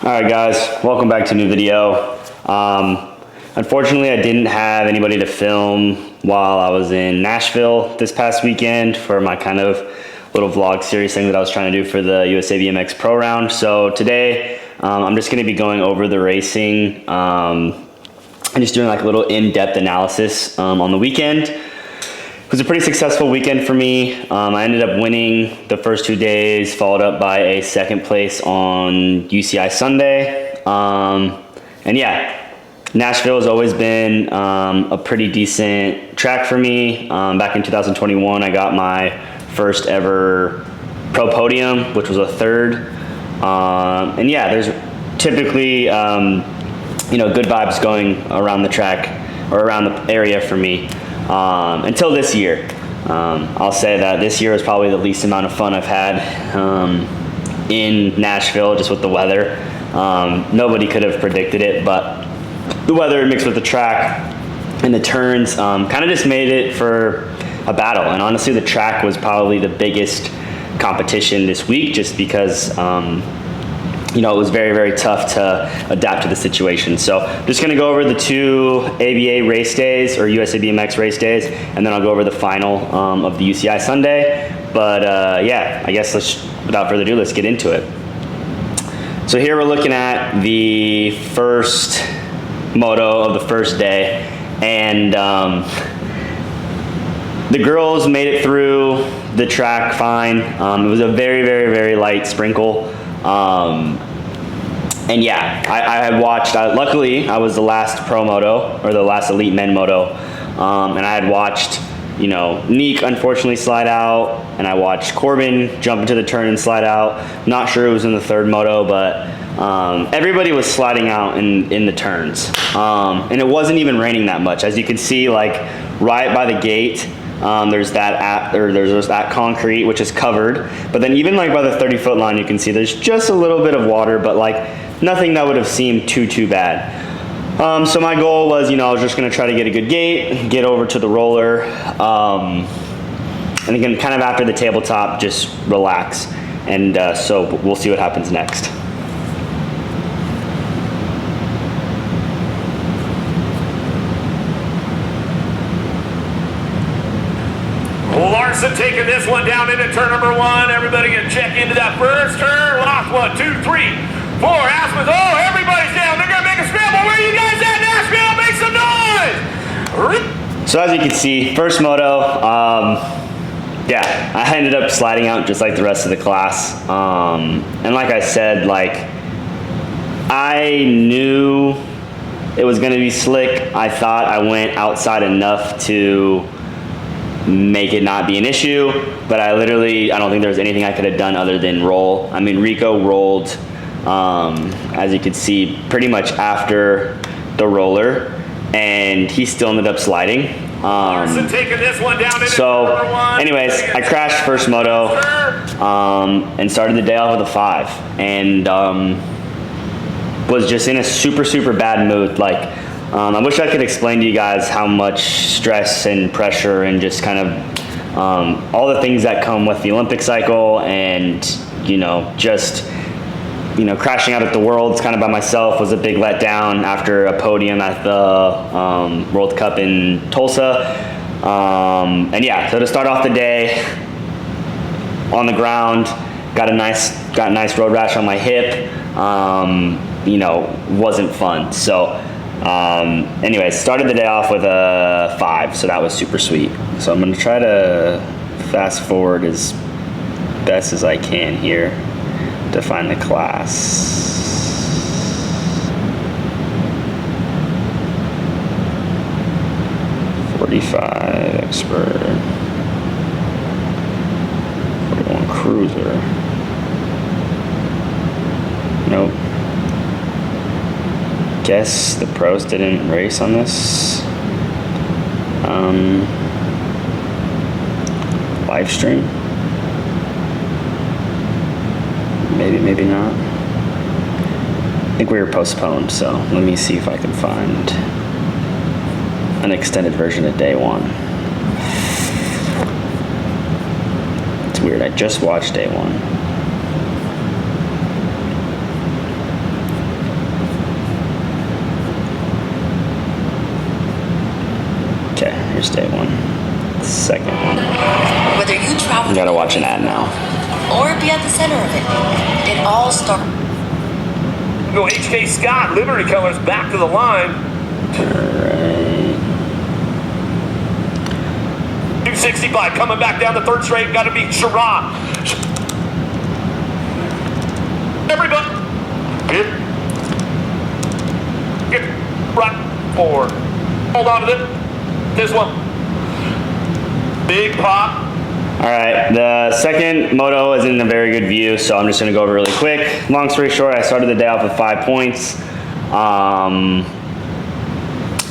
Alright guys, welcome back to a new video. Unfortunately I didn't have anybody to film while I was in Nashville this past weekend for my kind of little vlog series thing that I was trying to do for the USA BMX Pro Round. So today I'm just going to be going over the racing and just doing like a little in-depth analysis on the weekend. It was a pretty successful weekend for me. I ended up winning the first 2 days, followed up by a second place on UCI Sunday. And yeah, Nashville has always been a pretty decent track for me. Back in 2021, I got my first ever pro podium, which was a third. And yeah, there's typically, good vibes going around the track or around the area for me. Until this year. I'll say that this year is probably the least amount of fun I've had in Nashville, just with the weather. Nobody could have predicted it, but the weather mixed with the track and the turns kind of just made it for a battle. And honestly, the track was probably the biggest competition this week, just because it was very, very tough to adapt to the situation. So I'm just gonna go over the 2 ABA race days, or USA BMX race days, and then I'll go over the final of the UCI Sunday. But yeah, I guess without further ado, let's get into it. So here we're looking at the first moto of the first day, and the girls made it through the track fine. It was a very, very, very light sprinkle. And yeah, I had watched, luckily I was the last pro moto, or the last elite men moto, and I had watched, Neek unfortunately slide out, and I watched Corbin jump into the turn and slide out. Not sure it was in the third moto, but everybody was sliding out in the turns. And it wasn't even raining that much. As you can see, like right by the gate, there's that concrete which is covered, but then even like by the 30-foot line you can see there's just a little bit of water, but like nothing that would have seemed too bad. So my goal was, I was just going to try to get a good gate, get over to the roller, and again, kind of after the tabletop, just relax. And so we'll see what happens next. Larson taking this one down into turn number 1. Everybody gonna check into that first turn. Lock 1, 2, 3, 4. Aspen's. Oh, everybody's down. They're gonna make a scramble. Where are you guys at, Nashville? Make some noise! So as you can see, first moto, yeah, I ended up sliding out just like the rest of the class. And like I said, I knew it was gonna be slick. I thought I went outside enough to make it not be an issue, but I don't think there was anything I could have done other than roll. I mean, Rico rolled, as you can see, pretty much after the roller, and he still ended up sliding. Taking this one down So anyways, I crashed first moto and started the day off with a 5, and was just in a super bad mood. I wish I could explain to you guys how much stress and pressure and just kind of all the things that come with the Olympic cycle, and crashing out at the Worlds kind of by myself was a big letdown after a podium at the World Cup in Tulsa. And yeah, so to start off the day on the ground, got a nice road rash on my hip. Wasn't fun. So anyways, started the day off with a 5, so that was super sweet. So I'm going to try to fast forward as best as I can here to find the class. .45 expert, 41 cruiser. Nope. Guess the pros didn't race on this live stream. Maybe not. I think we were postponed, so let me see if I can find an extended version of day 1. It's weird, I just watched day 1. first day one. Second one. Whether you travel I gotta watch an ad now. or be at the center of it, it all starts. Go HK Scott, Liberty Colors back to the line. Alright. 265 coming back down the third straight. Got to be Sherrod. Everybody. Get right forward. Hold on to this one. Big pop. All right, the second moto is in a very good view, so I'm just gonna go over really quick. Long story short, I started the day off with 5 points,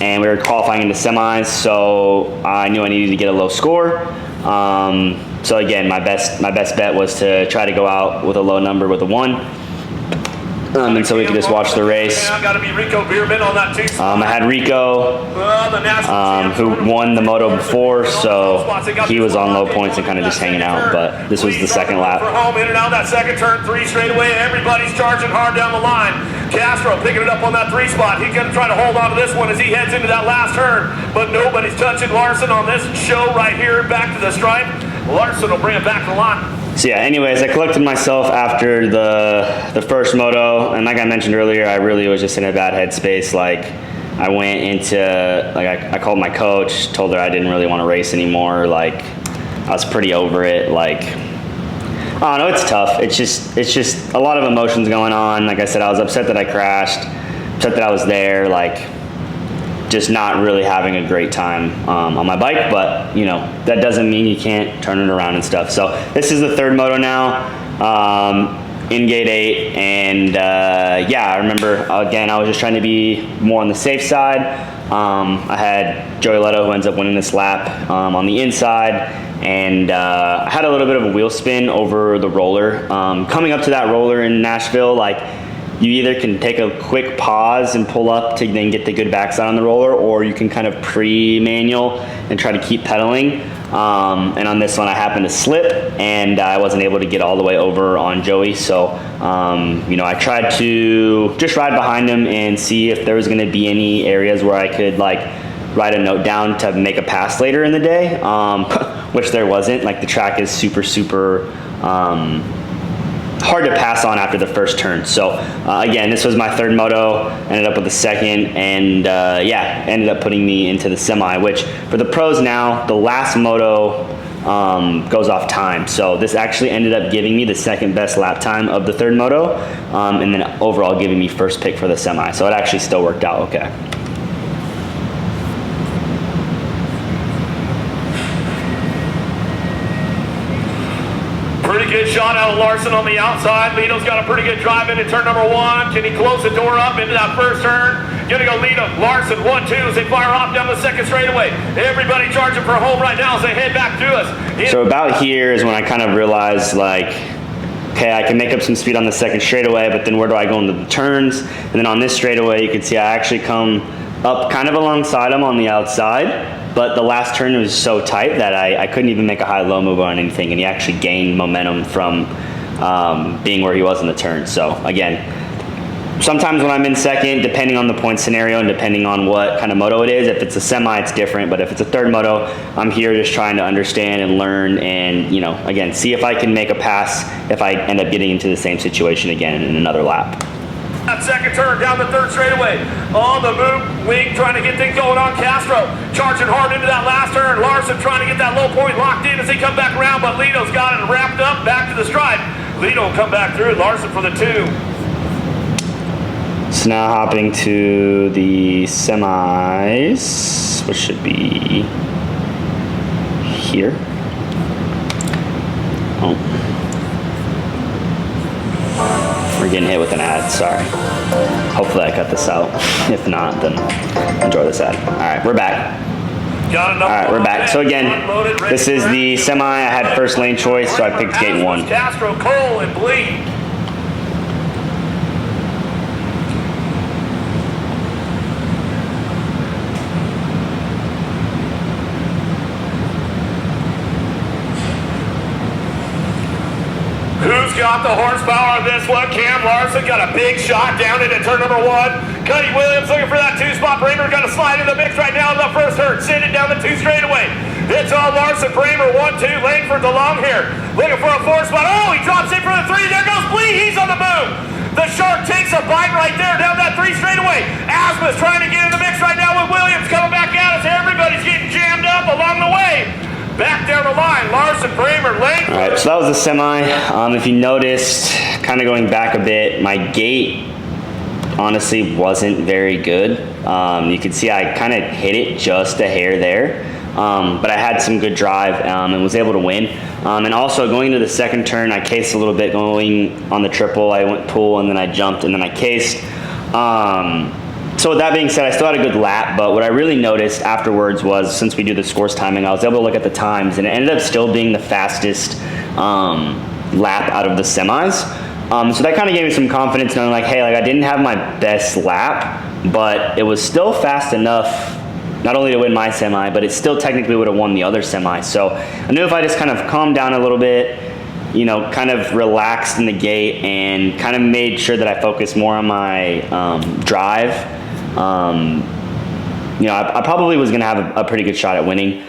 and we were qualifying into semis, so I knew I needed to get a low score. So again, my best bet was to try to go out with a low number with a 1. And so we could just watch the race. Got to be Rico Bierman on that I had Rico, who won the moto before, so he was on low points and kind of just hanging out. But this was the second lap. For home, in and out that second turn, 3 straight away. Everybody's charging hard down the line. Castro picking it up on that 3 spot. He's going to try to hold on to this one as he heads into that last turn. But nobody's touching Larson on this show right here. Back to the stripe. Larson will bring it back to the line. So yeah, anyways, I collected myself after the first moto, and like I mentioned earlier, I really was just in a bad headspace. Like, I went into, like, I called my coach, told her I didn't really want to race anymore. Like, I was pretty over it. Like, I don't know, it's tough. It's just a lot of emotions going on. Like I said, I was upset that I crashed, upset that I was there, like, just not really having a great time on my bike, but you know, that doesn't mean you can't turn it around and stuff. So this is the third moto now, in gate 8, and yeah, I remember, again, I was just trying to be more on the safe side. I had Joey Leto, who ends up winning this lap, on the inside, and I had a little bit of a wheel spin over the roller. Coming up to that roller in Nashville, like, you either can take a quick pause and pull up to then get the good backside on the roller, or you can kind of pre-manual and try to keep pedaling. And on this one, I happened to slip, and I wasn't able to get all the way over on Joey. So, you know, I tried to just ride behind him and see if there was going to be any areas where I could, like, write a note down to make a pass later in the day, which there wasn't. Like, the track is super hard to pass on after the first turn. So again, this was my third moto, ended up with the second, and yeah, ended up putting me into the semi, which for the pros now, the last moto goes off time. So this actually ended up giving me the second best lap time of the third moto, and then overall giving me first pick for the semi. So it actually still worked out okay. Pretty good shot out of Larson on the outside. Lito's got a pretty good drive into turn number 1. Can he close the door up into that first turn? Gonna go Lito. Larson 1-2 as they fire off down the second straightaway. Everybody charging for home right now as they head back to us. So about here is when I kind of realized, like, okay, I can make up some speed on the second straightaway, but then where do I go into the turns? And then on this straightaway, you can see I actually come up kind of alongside him on the outside. But the last turn was so tight that I couldn't even make a high-low move on anything, and he actually gained momentum from being where he was in the turn. So again, sometimes when I'm in second, depending on the point scenario and depending on what kind of moto it is, if it's a semi, it's different. But if it's a third moto, I'm here just trying to understand and learn and, you know, again, see if I can make a pass if I end up getting into the same situation again in another lap. That second turn down the third straightaway. On the move, Wing trying to get things going on. Castro charging hard into that last turn. Larson trying to get that low point locked in as they come back around, but Lito's got it wrapped up back to the stripe. Lito will come back through. Larson for the 2. So now hopping to the semis, which should be here. Oh. We're getting hit with an ad, sorry. Hopefully I cut this out. If not, then enjoy this ad. All right, we're back. All right, we're back. So again, this is the semi. I had first lane choice, so I picked gate 1. Castro, Cole, and Bleed. Who's got the horsepower on this one? Cam Larson got a big shot down into turn number 1. Cuddy Williams looking for that 2-spot. Bramer got to slide in the mix right now in the first hurt. Send it down the 2 straightaway. It's all Larson. Bramer 1-2. Langford the long hair. Looking for a 4-spot. Oh, he drops in for the 3. There goes Blee. He's on the move. The Shark takes a bite right there down that 3 straightaway. Asma's trying to get in the mix right now with Williams coming back at us. Everybody's getting jammed up along the way. Back down the line, Larson, Bramer, Langford. All right, so that was the semi. If you noticed, kind of going back a bit, my gait honestly wasn't very good. You can see I kind of hit it just a hair there, but I had some good drive and was able to win. And also going into the second turn, I cased a little bit going on the triple. I went pull and then I jumped and then I cased. So with that being said, I still had a good lap, but what I really noticed afterwards was, since we do the scores timing, I was able to look at the times, and it ended up still being the fastest lap out of the semis. So that kind of gave me some confidence, knowing like, hey, like I didn't have my best lap, but it was still fast enough not only to win my semi, but it still technically would have won the other semi. So I knew if I just kind of calmed down a little bit, you know, kind of relaxed in the gate and kind of made sure that I focused more on my drive, you know, I probably was going to have a pretty good shot at winning.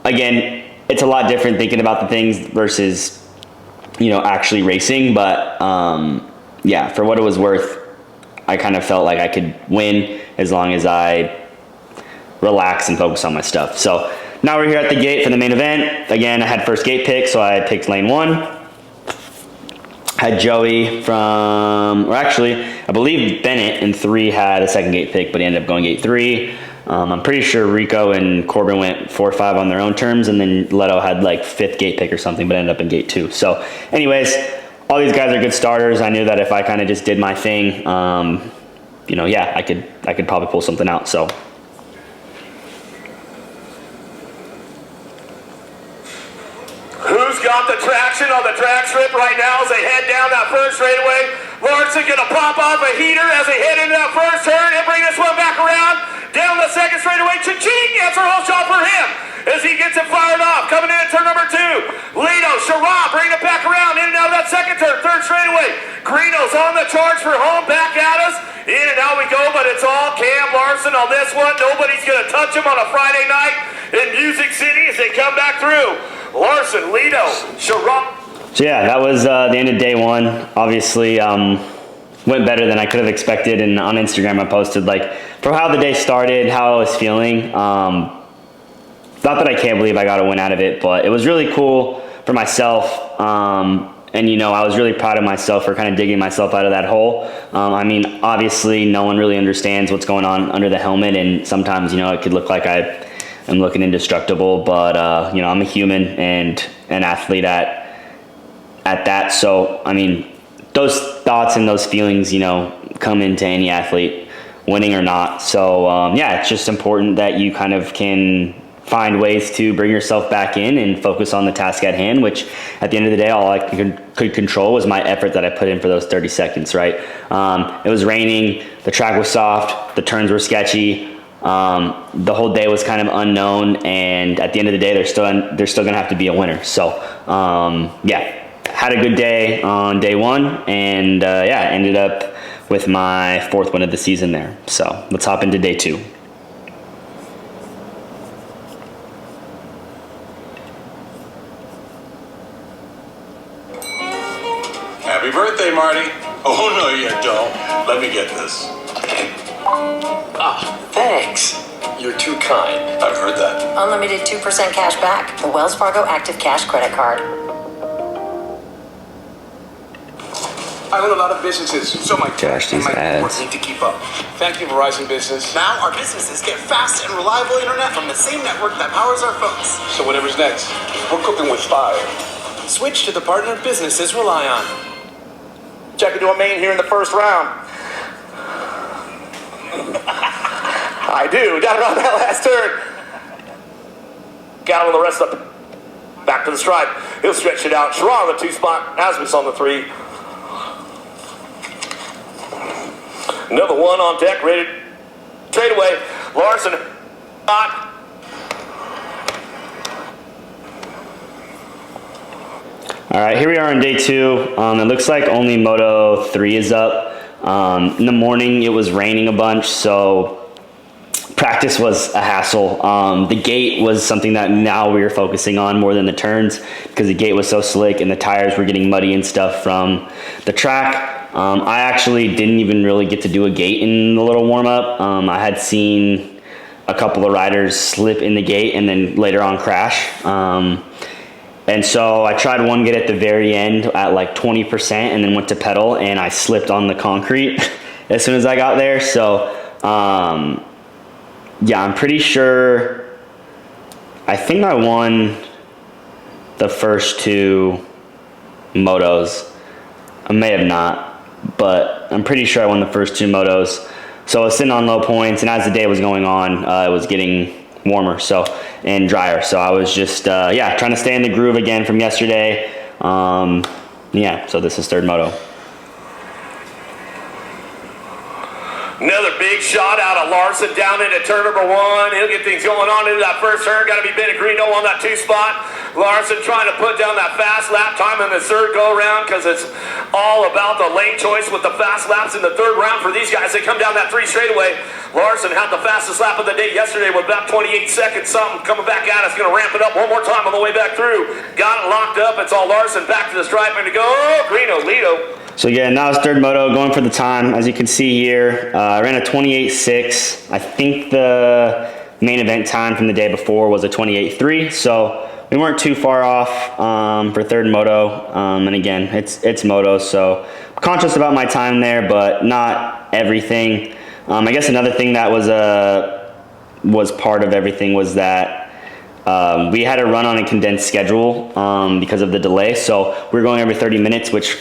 Again, it's a lot different thinking about the things versus, you know, actually racing. But yeah, for what it was worth, I kind of felt like I could win as long as I relax and focus on my stuff. So now we're here at the gate for the main event. Again, I had first gate pick, so I picked lane 1. Had Joey from, or actually, I believe Bennett in 3 had a second gate pick, but he ended up going gate 3. I'm pretty sure Rico and Corbin went 4 or 5 on their own terms, and then Leto had like 5th gate pick or something, but ended up in gate 2. So anyways, all these guys are good starters. I knew that if I kind of just did my thing, you know, yeah, I could probably pull something out. So who's got the traction on the track strip right now as they head down that first straightaway? Larson gonna pop off a heater as they head into that first turn and bring this one back around. Down the second straightaway, cha-ching! That's a whole shot for him as he gets it fired off. Coming in at turn number 2. Lito, Sharab, bringing it back around in and out of that second turn. Third straightaway. Greeno's on the charge for home, back at us. In and out we go, but it's all Cam Larson on this one. Nobody's gonna touch him on a Friday night in Music City as they come back through. Larson, Lito, Sharab. So yeah, that was the end of day 1. Obviously, went better than I could have expected. And on Instagram, I posted like for how the day started, how I was feeling. Not that I can't believe I got a win out of it, but it was really cool for myself. And you know, I was really proud of myself for kind of digging myself out of that hole. I mean, obviously, no one really understands what's going on under the helmet, and sometimes, you know, it could look like I am looking indestructible. But you know, I'm a human and an athlete at that. So, I mean, those thoughts and those feelings, you know, come into any athlete, winning or not. So, yeah, it's just important that you kind of can find ways to bring yourself back in and focus on the task at hand, which at the end of the day, all I could control was my effort that I put in for those 30 seconds, right? It was raining, the track was soft, the turns were sketchy. The whole day was kind of unknown, and at the end of the day, there's still gonna have to be a winner. So, yeah. Had a good day on day 1, and yeah, ended up with my 4th win of the season there. So let's hop into day 2. Happy birthday, Marty. Oh, no, you don't. Let me get this. Ah, thanks. You're too kind. I've heard that. Unlimited 2% cash back. The Wells Fargo Active Cash Credit Card. I own a lot of businesses, so my Gosh, and these my ads. network need to keep up. Thank you, Verizon Business. Now our businesses get fast and reliable internet from the same network that powers our phones. So whatever's next, we're cooking with fire. Switch to the partner businesses rely on. Check into a main here in the first round. I do. Down around that last turn. Got him on the rest of it. Back to the stripe. He'll stretch it out. Sharon on the 2 spot. Asmus on the 3. Another one on deck, ready to trade away. Larson, not. All right, here we are on day 2. It looks like only Moto 3 is up. In the morning, it was raining a bunch, so practice was a hassle. The gate was something that now we were focusing on more than the turns because the gate was so slick and the tires were getting muddy and stuff from the track. I actually didn't even really get to do a gate in the little warm-up. I had seen a couple of riders slip in the gate and then later on crash. And so I tried one gate at the very end at like 20% and then went to pedal and I slipped on the concrete as soon as I got there. So yeah, I'm pretty sure, I think I won the first 2 motos. I may have not, but I'm pretty sure I won the first 2 motos. So I was sitting on low points, and as the day was going on, it was getting warmer and drier. So I was just, yeah, trying to stay in the groove again from yesterday. Yeah, so this is third moto. Another big shot out of Larson down into turn number 1. He'll get things going on into that first turn. Got to be Pellegrino on that 2 spot. Larson trying to put down that fast lap time in the third go around because it's all about the lane choice with the fast laps in the third round for these guys. They come down that 3 straightaway. Larson had the fastest lap of the day yesterday with about 28 seconds something. Coming back at us, going to ramp it up one more time on the way back through. Got it locked up. It's all Larson back to the stripe and to go. Oh, Greeno, Lido. So again, that was third moto, going for the time. As you can see here, I ran a 28.6. I think the main event time from the day before was a 28.3. So we weren't too far off for third moto. And again, it's moto, so I'm conscious about my time there, but not everything. I guess another thing that was part of everything was that we had to run on a condensed schedule because of the delay. So we were going every 30 minutes, which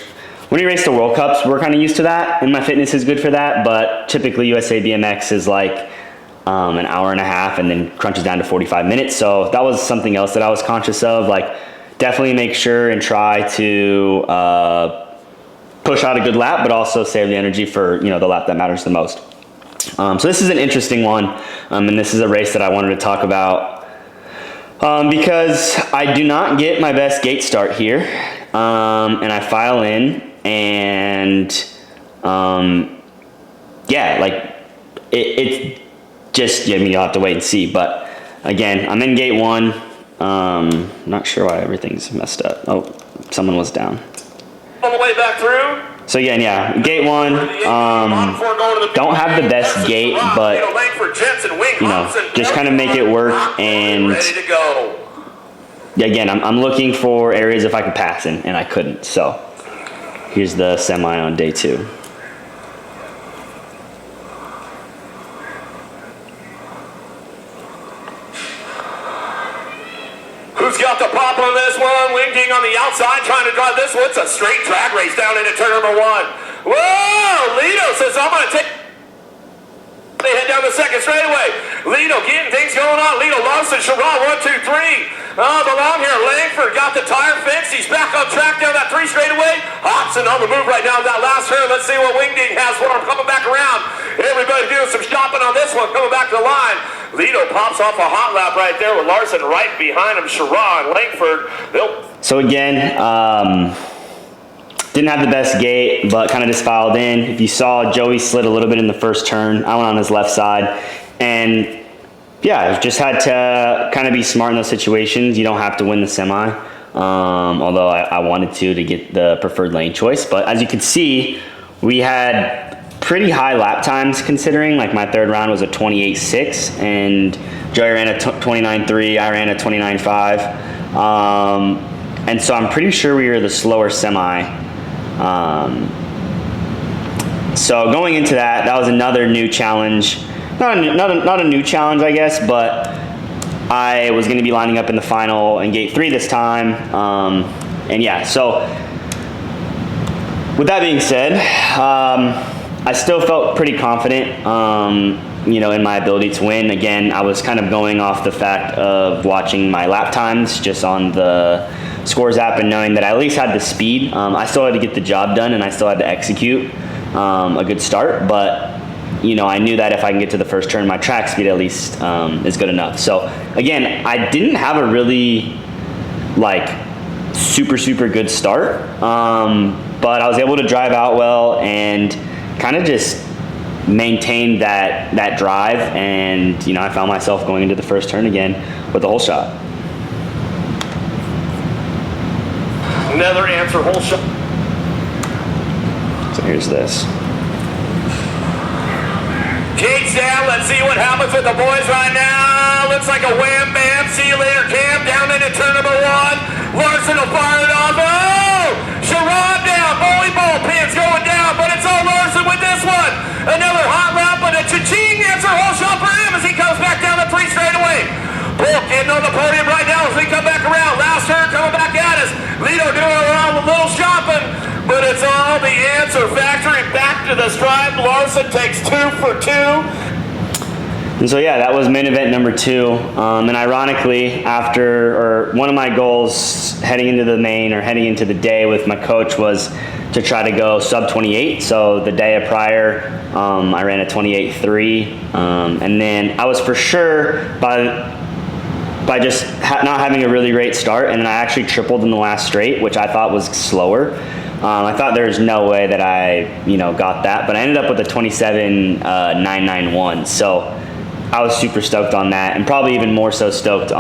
when you race the World Cups, we're kind of used to that, and my fitness is good for that, but typically USA BMX is like an hour and a half and then crunches down to 45 minutes. So that was something else that I was conscious of. Like, definitely make sure and try to push out a good lap, but also save the energy for, the lap that matters the most. So this is an interesting one, and this is a race that I wanted to talk about because I do not get my best gate start here, and I file in, and yeah, like it's just, you'll have to wait and see. But again, I'm in gate 1. Not sure why everything's messed up. Oh, someone was down. On the way back through. So again, yeah, gate 1. Don't have the best gate, but just kind of make it work. And again, I'm looking for areas if I could pass in, and I couldn't. So here's the semi on day 2. Who's got the pop on this one? Wing Ding on the outside trying to drive this one. It's a straight drag race down into turn number 1. Whoa! Lido says, I'm going to take... They head down the second straightaway. Lido getting things going on. Lido, Larson, Sherrod, 1, 2, 3. Oh, belong here. Langford got the tire fixed. He's back on track down that 3 straightaway. Hobson on the move right now in that last turn. Let's see what Wing Ding has for him coming back around. Everybody doing some shopping on this one. Coming back to the line. Lido pops off a hot lap right there with Larson right behind him. Sherrod, Langford. So again, didn't have the best gate, but kind of just filed in. If you saw, Joey slid a little bit in the first turn. I went on his left side, and yeah, just had to kind of be smart in those situations. You don't have to win the semi, although I wanted to get the preferred lane choice. But as you can see, we had pretty high lap times considering. Like, my third round was a 28.6, and Joey ran a 29.3. I ran a 29.5. And so I'm pretty sure we were the slower semi. So going into that was another new challenge. Not a new challenge, I guess, but I was going to be lining up in the final in gate 3 this time. And yeah, so with that being said, I still felt pretty confident, in my ability to win. Again, I was kind of going off the fact of watching my lap times just on the Scores app and knowing that I at least had the speed. I still had to get the job done, and I still had to execute a good start, but I knew that if I can get to the first turn, my track speed at least is good enough. So again, I didn't have a really super good start, but I was able to drive out well and kind of just maintained that drive, and you know, I found myself going into the first turn again with the hole shot. Another answer hole shot. So here's this. Gates down. Let's see what happens with the boys right now. Looks like a wham bam. See you later, Cam. Down into turn number 1. Larson will fire it off. Oh! Sherrod down. Volleyball pins going down, but it's all Larson with this one. Another hot lap, but a cha-ching answer hole shot for him as he comes back down the 3 straight away. Polk getting on the podium right now as we come back around. Last turn coming back at us. Lido doing a little shopping, but it's all the answer factory back to the stripe. Larson takes 2 for 2. And so yeah, that was main event number 2. And ironically, one of my goals heading into the main or heading into the day with my coach was to try to go sub 28. So the day prior, I ran a 28.3, and then I was for sure by just not having a really great start, and then I actually tripled in the last straight, which I thought was slower. I thought there was no way that I, got that, but I ended up with a 27.991. So I was super stoked on that, and probably even more so stoked